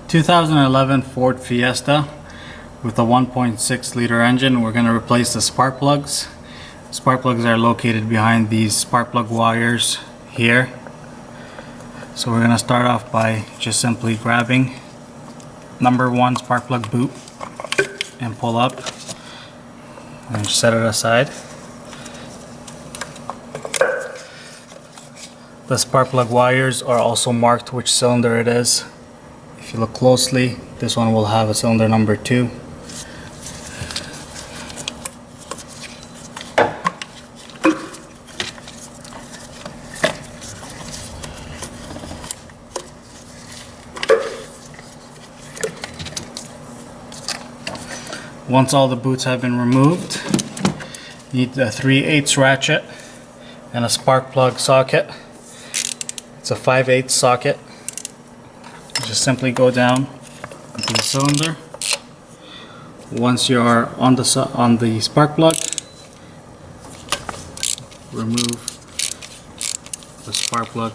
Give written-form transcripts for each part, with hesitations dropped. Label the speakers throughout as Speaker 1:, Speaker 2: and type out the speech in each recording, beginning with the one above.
Speaker 1: 2011 Ford Fiesta with a 1.6 liter engine. We're going to replace the spark plugs. Spark plugs are located behind these spark plug wires here. So we're going to start off by just simply grabbing number 1 spark plug boot and pull up and just set it aside. The spark plug wires are also marked which cylinder it is. If you look closely, this one will have a cylinder number 2. Once all the boots have been removed, you need a 3/8 ratchet and a spark plug socket. It's a 5/8 socket. Just simply go down into the cylinder. Once you are on the spark plug, remove the spark plug.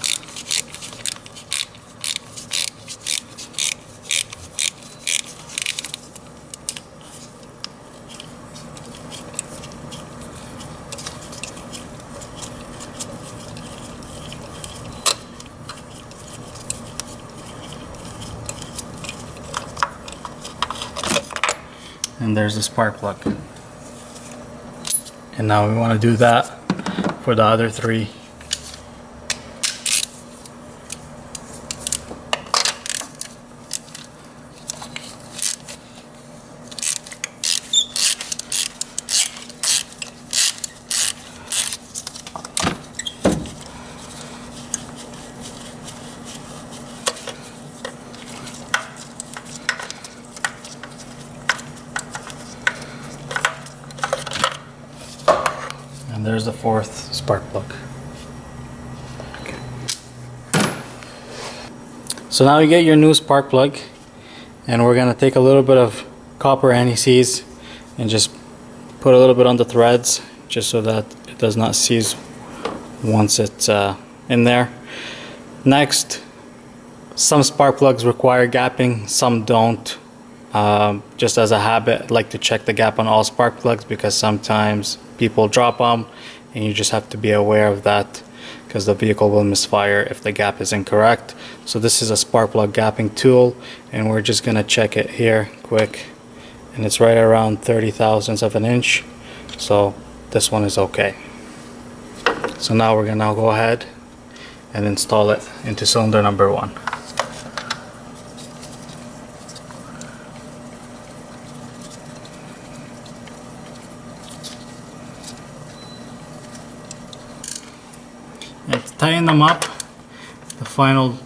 Speaker 1: And there's the spark plug. And now we want to do that for the other 3. And there's the 4th spark plug. Okay. So now you get your new spark plug, and we're going to take a little bit of copper anti-seize and just put a little bit on the threads just so that it does not seize once it's in there. Next, some spark plugs require gapping, some don't. Just as a habit, I like to check the gap on all spark plugs because sometimes people drop them and you just have to be aware of that because the vehicle will misfire if the gap is incorrect. So this is a spark plug gapping tool, and we're just gonna check it here quick, and it's right around 30 thousandths of an inch, so this one is okay. So now we're gonna go ahead and install it into cylinder number 1. And to tighten them up, the final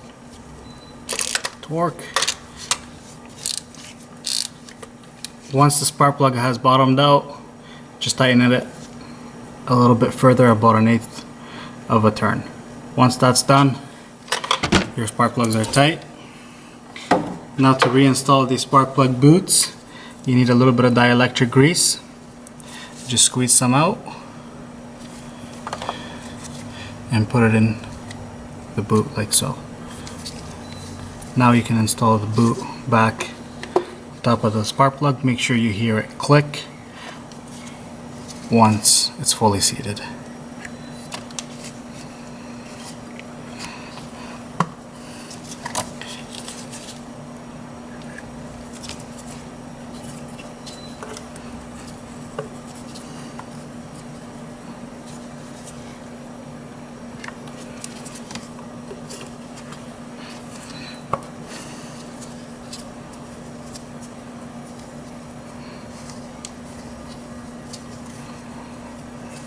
Speaker 1: torque. Once the spark plug has bottomed out, just tighten it a little bit further, about 1/8 of a turn. Once that's done, your spark plugs are tight. Now to reinstall these spark plug boots, you need a little bit of dielectric grease. Just squeeze some out and put it in the boot like so. Now you can install the boot back on top of the spark plug. Make sure you hear it click once it's fully seated.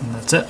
Speaker 1: And that's it.